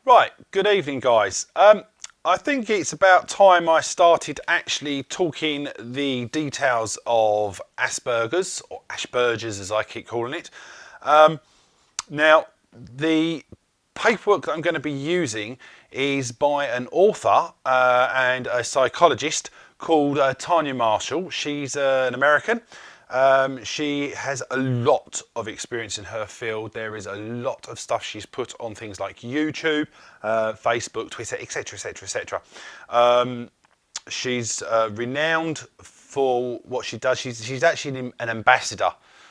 Right, good evening guys. I think it's about time I started actually talking the details of Asperger's, or Asperger's as I keep calling it. Now, the paperwork that I'm going to be using is by an author and a psychologist called Tanya Marshall. She's an American. She has a lot of experience in her field. There is a lot of stuff she's put on things like YouTube, Facebook, Twitter, etc, etc, etc. She's renowned for what she does. She's actually an ambassador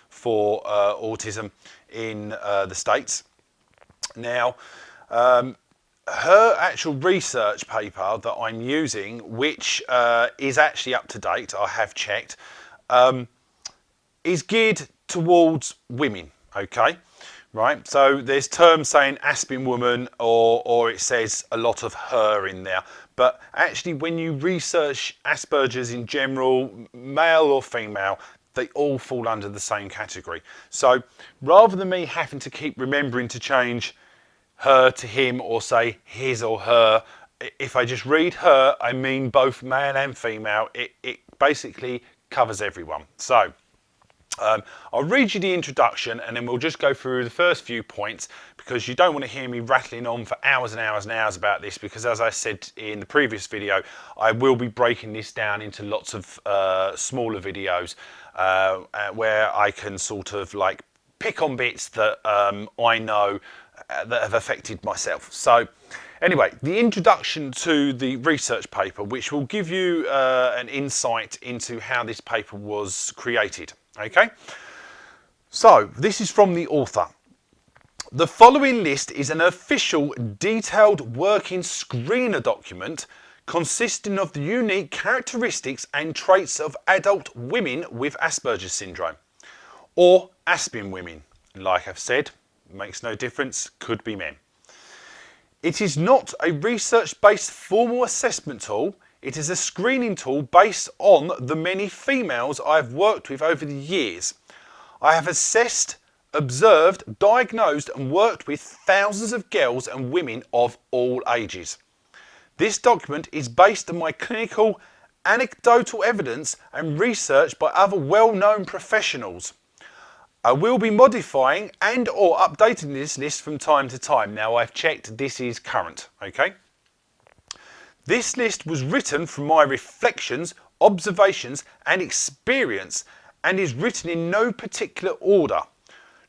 for autism in the States. Now, her actual research paper that I'm using, which is actually up to date, I have checked, is geared towards women, okay? Right, so there's terms saying Aspin woman or it says a lot of her in there. But actually when you research Asperger's in general, male or female, they all fall under the same category. So rather than me having to keep remembering to change her to him or say his or her, if I just read her, I mean both male and female. It basically covers everyone. So I'll read you the introduction and then we'll just go through the first few points, because you don't want to hear me rattling on for hours and hours and hours about this, because as I said in the previous video, I will be breaking this down into lots of smaller videos where I can sort of like pick on bits that I know that have affected myself. So anyway, the introduction to the research paper, which will give you an insight into how this paper was created. Okay, so this is from the author. The following list is an official detailed working screener document consisting of the unique characteristics and traits of adult women with Asperger's syndrome, or Aspin women. Like I've said, makes no difference, could be men. It is not a research-based formal assessment tool. It is a screening tool based on the many females I have worked with over the years. I have assessed, observed, diagnosed and worked with thousands of girls and women of all ages. This document is based on my clinical, anecdotal evidence and research by other well-known professionals. I will be modifying and or updating this list from time to time. Now I've checked, this is current, okay? This list was written from my reflections, observations and experience and is written in no particular order.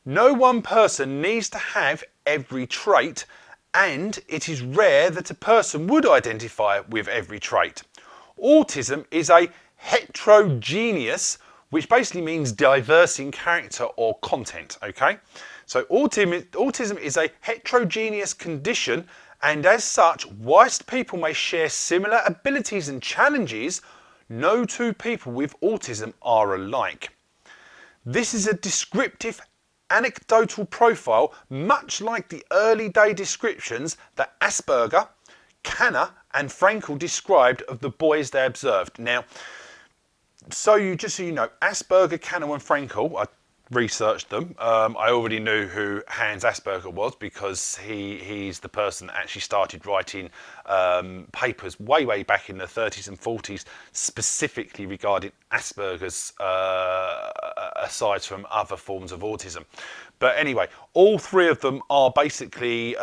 No one person needs to have every trait, and it is rare that a person would identify with every trait. Autism is a heterogeneous, which basically means diverse in character or content, okay? So autism is a heterogeneous condition, and as such, whilst people may share similar abilities and challenges, no two people with autism are alike. This is a descriptive, anecdotal profile, much like the early day descriptions that Asperger, Kanner and Frankel described of the boys they observed. Now, just so you know, Asperger, Kanner and Frankel, I researched them. I already knew who Hans Asperger was, because he's the person that actually started writing papers way back in the 30s and 40s specifically regarding Asperger's, aside from other forms of autism. But anyway, all three of them are basically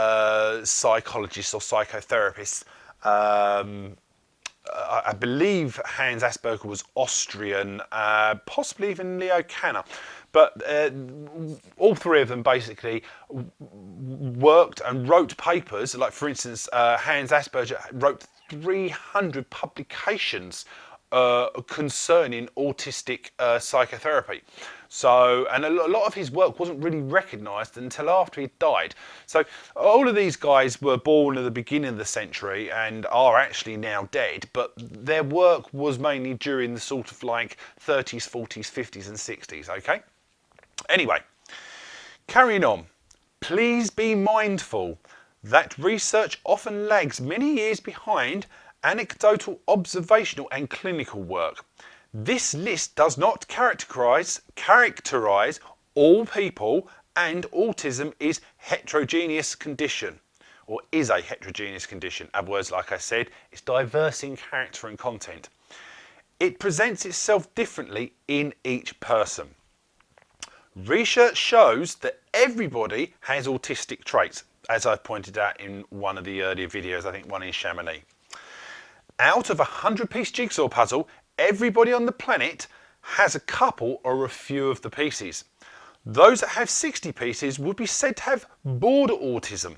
psychologists or psychotherapists. I believe Hans Asperger was Austrian, possibly even Leo Kanner. But all three of them basically worked and wrote papers. Like for instance, Hans Asperger wrote 300 publications concerning autistic psychotherapy. So, and a lot of his work wasn't really recognised until after he died. So all of these guys were born at the beginning of the century and are actually now dead, but their work was mainly during the sort of like 30s, 40s, 50s and 60s, okay? Anyway, carrying on. Please be mindful that research often lags many years behind anecdotal, observational and clinical work. This list does not characterize all people, and autism is heterogeneous condition. or is a heterogeneous condition. Other words, like I said, it's diverse in character and content. It presents itself differently in each person. Research shows that everybody has autistic traits, as I pointed out in one of the earlier videos, I think one in Chamonix. Out of a 100-piece jigsaw puzzle, everybody on the planet has a couple or a few of the pieces. Those that have 60 pieces would be said to have border autism.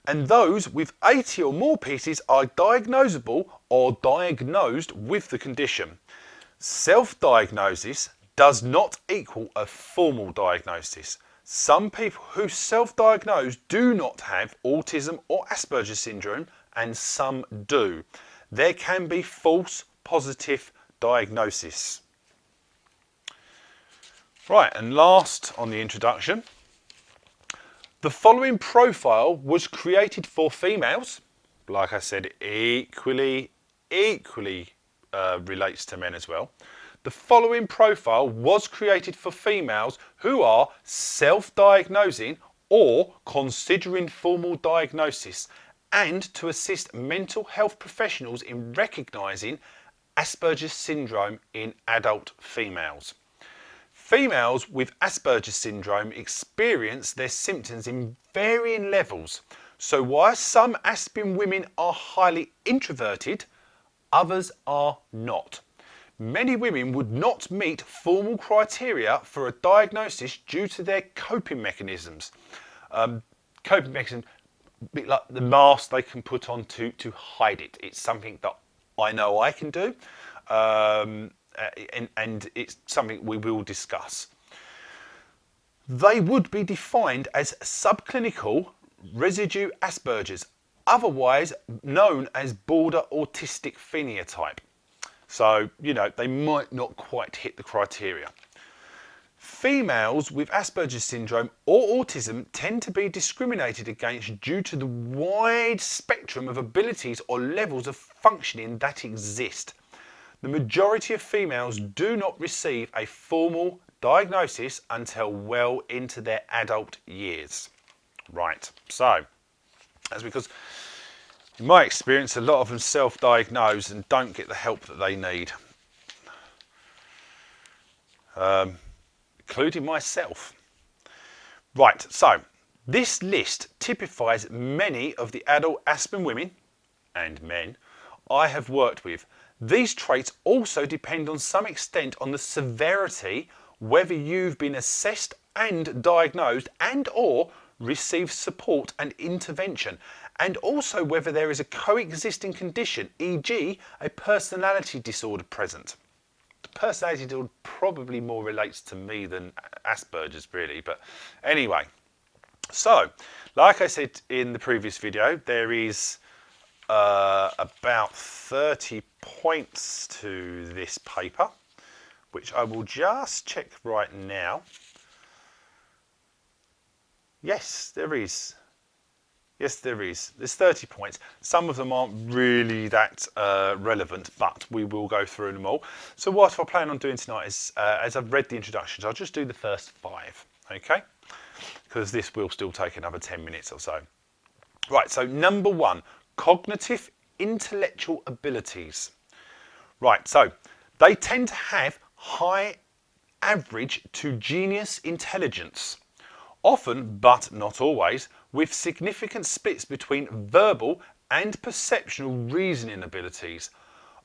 And those with 80 or more pieces are diagnosable or diagnosed with the condition. Self-diagnosis does not equal a formal diagnosis. Some people who self-diagnose do not have autism or Asperger syndrome, and some do. There can be false positive diagnosis. Right, and last on the introduction, the following profile was created for females. Like I said, equally relates to men as well. The following profile was created for females who are self-diagnosing or considering formal diagnosis, and to assist mental health professionals in recognising Asperger's syndrome in adult females. Females with Asperger's syndrome experience their symptoms in varying levels. So while some Aspen women are highly introverted, others are not. Many women would not meet formal criteria for a diagnosis due to their coping mechanisms. Coping mechanisms, a bit like the mask they can put on to hide it. It's something that I know I can do, and it's something we will discuss. They would be defined as subclinical residue Asperger's, otherwise known as border autistic phenotype. So, you know, they might not quite hit the criteria. Females with Asperger's syndrome or autism tend to be discriminated against due to the wide spectrum of abilities or levels of functioning that exist. The majority of females do not receive a formal diagnosis until well into their adult years. Right, so that's because in my experience, a lot of them self-diagnose and don't get the help that they need, including myself. Right, so this list typifies many of the adult Aspen women and men I have worked with. These traits also depend on some extent on the severity, whether you've been assessed and diagnosed and or received support and intervention, and also whether there is a coexisting condition, e.g. a personality disorder present. The personality disorder probably more relates to me than Asperger's really, but anyway. So, like I said in the previous video, there is about 30 points to this paper, which I will just check right now. Yes, there is. Yes, there is. There's 30 points. Some of them aren't really that relevant, but we will go through them all. So what I plan on doing tonight is, as I've read the introductions, I'll just do the first 5, okay? Because this will still take another 10 minutes or so. Right, so number 1, cognitive intellectual abilities. Right, so they tend to have high average to genius intelligence. Often, but not always, with significant splits between verbal and perceptual reasoning abilities,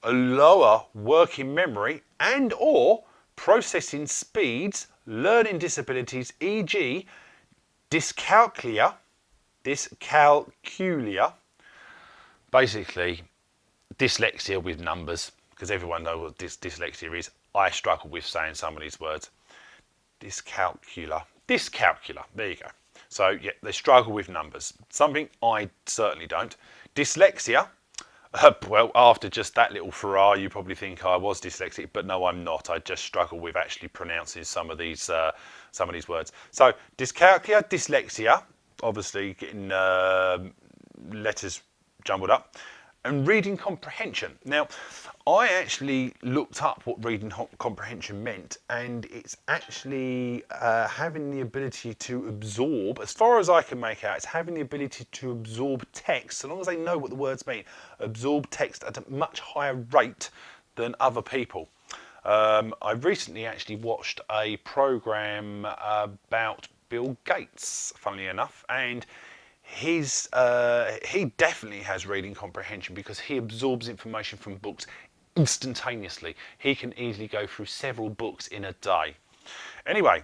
a lower working memory and or processing speeds, learning disabilities, e.g. dyscalculia, basically dyslexia with numbers, because everyone knows what dyslexia is. I struggle with saying some of these words. Dyscalculia, there you go. So yeah, they struggle with numbers, something I certainly don't. Dyslexia, well, after just that little furore, you probably think I was dyslexic, but no, I'm not. I just struggle with actually pronouncing some of these words. So dyscalculia, dyslexia, obviously getting letters jumbled up. and reading comprehension. Now, I actually looked up what reading comprehension meant, and it's actually having the ability to absorb, as far as I can make out, it's having the ability to absorb text, so long as they know what the words mean, absorb text at a much higher rate than other people. I recently actually watched a program about Bill Gates, funnily enough, and he definitely has reading comprehension because he absorbs information from books instantaneously. He can easily go through several books in a day. Anyway,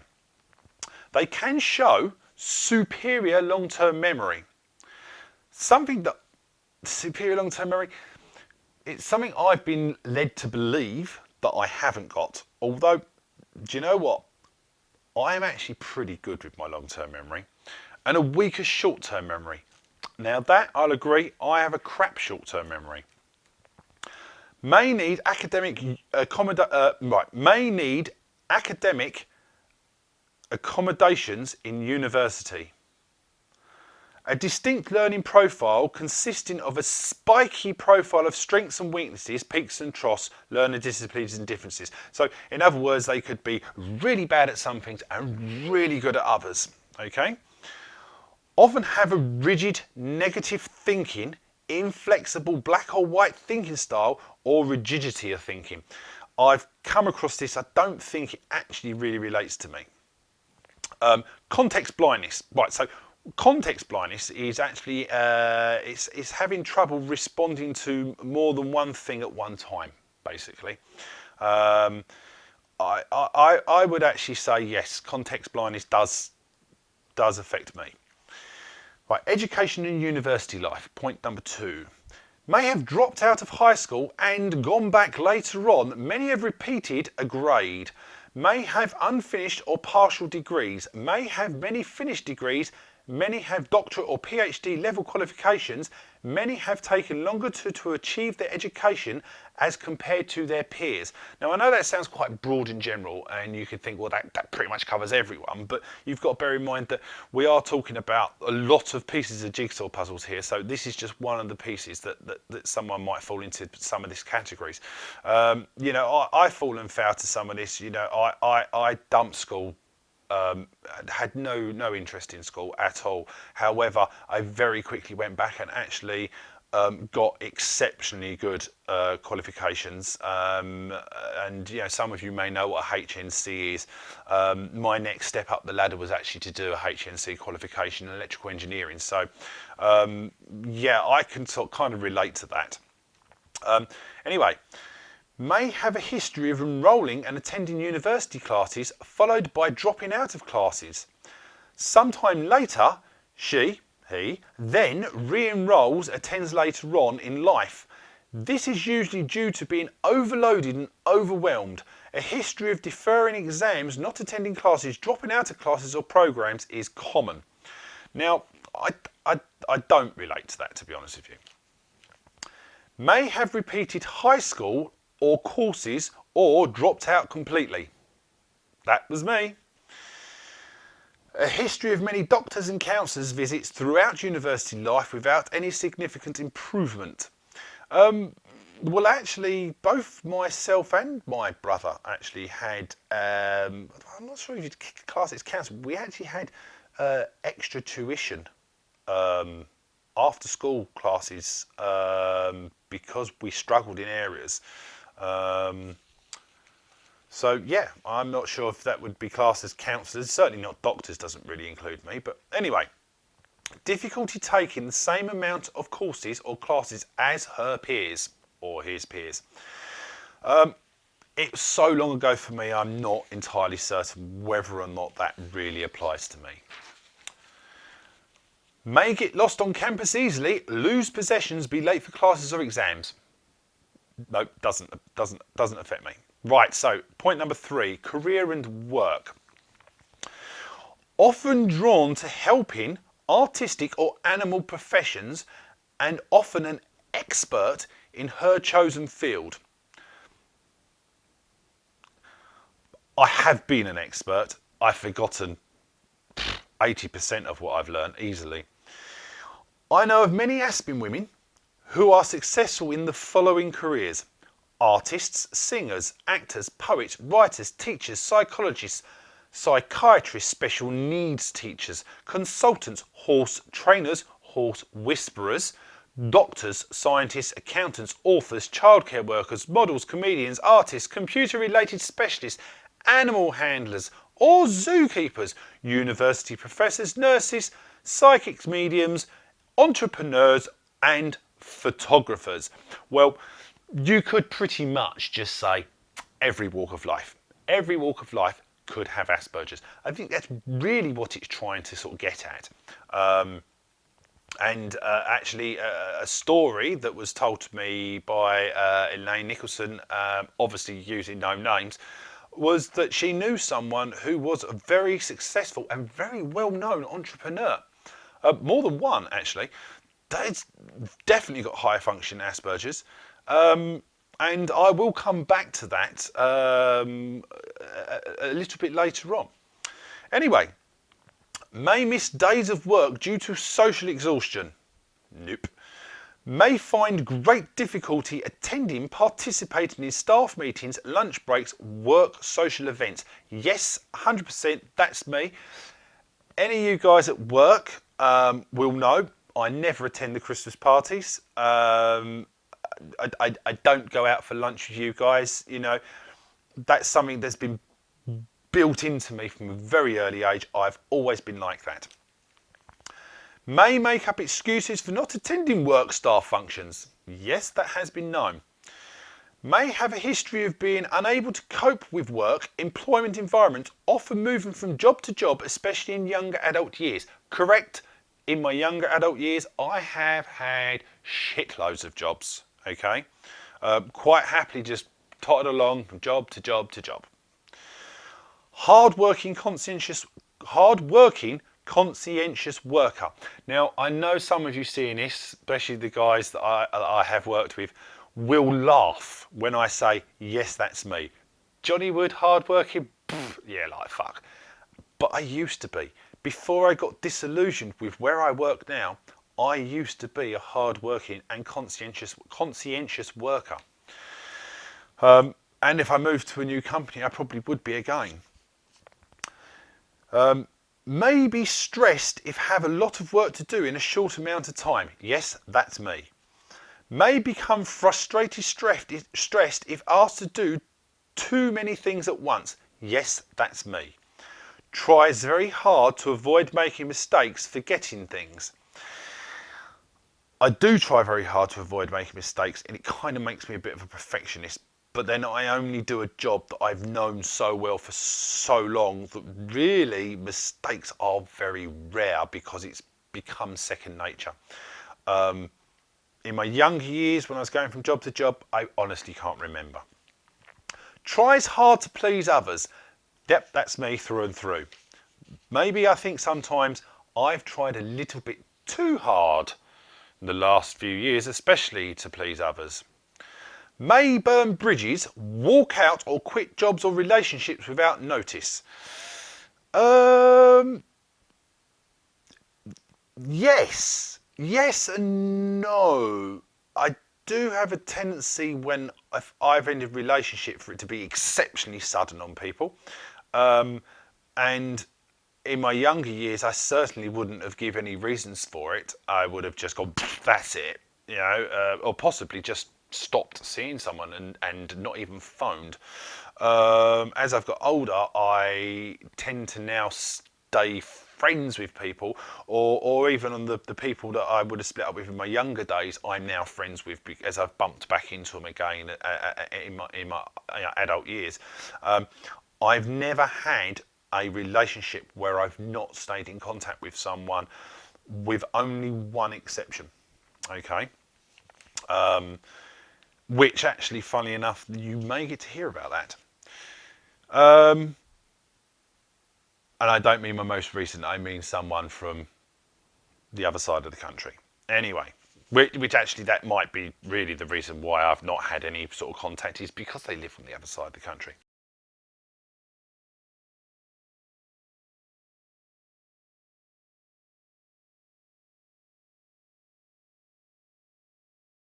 they can show superior long-term memory. Superior long-term memory, it's something I've been led to believe that I haven't got. Although, do you know what? I am actually pretty good with my long-term memory and a weaker short-term memory. Now that, I'll agree, I have a crap short-term memory. May need academic accommodations in university. A distinct learning profile consisting of a spiky profile of strengths and weaknesses, peaks and troughs, learner disciplines and differences. So in other words, they could be really bad at some things and really good at others. Okay? Often have a rigid, negative thinking, inflexible black or white thinking style, or rigidity of thinking. I've come across this. I don't think it actually really relates to me. Context blindness. Right, so context blindness is actually it's having trouble responding to more than one thing at one time, basically. I would actually say yes, context blindness does affect me. Right, education and university life, point number 2. May have dropped out of high school and gone back later on. Many have repeated a grade. May have unfinished or partial degrees. May have many finished degrees. Many have doctorate or PhD level qualifications. Many have taken longer to achieve their education as compared to their peers. Now, I know that sounds quite broad in general, and you could think, well, that pretty much covers everyone, but you've got to bear in mind that we are talking about a lot of pieces of jigsaw puzzles here, so this is just one of the pieces that someone might fall into some of these categories. You know, I fall and foul to some of this. You know, I dumped school. Had no interest in school at all. However, I very quickly went back and actually got exceptionally good qualifications. And you know, some of you may know what a HNC is. My next step up the ladder was actually to do a HNC qualification in electrical engineering. So yeah, I can kind of relate to that. Anyway. May have a history of enrolling and attending university classes followed by dropping out of classes. Sometime later, he then re-enrolls, attends later on in life. This is usually due to being overloaded and overwhelmed. A history of deferring exams, not attending classes, dropping out of classes or programs is common. Now, I don't relate to that, to be honest with you. May have repeated high school or courses or dropped out completely. That was me. A history of many doctors and counsellors visits throughout university life without any significant improvement. Well, actually, both myself and my brother actually had, I'm not sure if you'd class it as counsel, we actually had extra tuition after school classes because we struggled in areas. So yeah, I'm not sure if that would be classed as counsellors. Certainly not doctors, doesn't really include me. But anyway, difficulty taking the same amount of courses or classes as her peers or his peers. It was so long ago for me, I'm not entirely certain whether or not that really applies to me. May get lost on campus easily, lose possessions, be late for classes or exams. No, doesn't affect me. Right, so point number 3, career and work. Often drawn to helping artistic or animal professions and often an expert in her chosen field. I have been an expert. I've forgotten 80% of what I've learned easily. I know of many Aspen women who are successful in the following careers: artists, singers, actors, poets, writers, teachers, psychologists, psychiatrists, special needs teachers, consultants, horse trainers, horse whisperers, doctors, scientists, accountants, authors, childcare workers, models, comedians, artists, computer-related specialists, animal handlers or zookeepers, university professors, nurses, psychics, mediums, entrepreneurs and photographers. Well, you could pretty much just say every walk of life. Every walk of life could have Asperger's. I think that's really what it's trying to sort of get at. Actually, a story that was told to me by Elaine Nicholson, obviously using no names, was that she knew someone who was a very successful and very well-known entrepreneur. More than one, actually. That's definitely got high function Asperger's. And I will come back to that a little bit later on. Anyway, may miss days of work due to social exhaustion. Nope. May find great difficulty attending, participating in staff meetings, lunch breaks, work, social events. Yes, 100%, that's me. Any of you guys at work will know I never attend the Christmas parties. I don't go out for lunch with you guys. You know, that's something that's been built into me from a very early age. I've always been like that. May make up excuses for not attending work staff functions. Yes, that has been known. May have a history of being unable to cope with work, employment environment, often moving from job to job, especially in younger adult years. Correct. In my younger adult years, I have had shitloads of jobs. Okay, quite happily just totted along from job to job to job. Hard-working, conscientious worker. Now, I know some of you seeing this, especially the guys that I have worked with, will laugh when I say, yes, that's me. Johnny Wood, hard-working? Yeah, like fuck. But I used to be. Before I got disillusioned with where I work now, I used to be a hard-working and conscientious worker. And if I moved to a new company, I probably would be again. May be stressed if have a lot of work to do in a short amount of time. Yes, that's me. May become frustrated, stressed if asked to do too many things at once. Yes, that's me. Tries very hard to avoid making mistakes, forgetting things. I do try very hard to avoid making mistakes, and it kind of makes me a bit of a perfectionist. But then I only do a job that I've known so well for so long that really mistakes are very rare because it's become second nature. In my younger years, when I was going from job to job, I honestly can't remember. Tries hard to please others. Yep, that's me through and through. Maybe I think sometimes I've tried a little bit too hard in the last few years, especially to please others. May burn bridges, walk out or quit jobs or relationships without notice. Yes and no. I do have a tendency when I've ended a relationship for it to be exceptionally sudden on people. And in my younger years, I certainly wouldn't have given any reasons for it. I would have just gone, that's it, you know, or possibly just stopped seeing someone and not even phoned. As I've got older, I tend to now stay friends with people, or even on the people that I would have split up with in my younger days, I'm now friends with as I've bumped back into them again in my adult years. I've never had a relationship where I've not stayed in contact with someone, with only one exception. Okay. Which actually, funnily enough, you may get to hear about that. And I don't mean my most recent, I mean someone from the other side of the country. Anyway, which actually that might be really the reason why I've not had any sort of contact, is because they live on the other side of the country.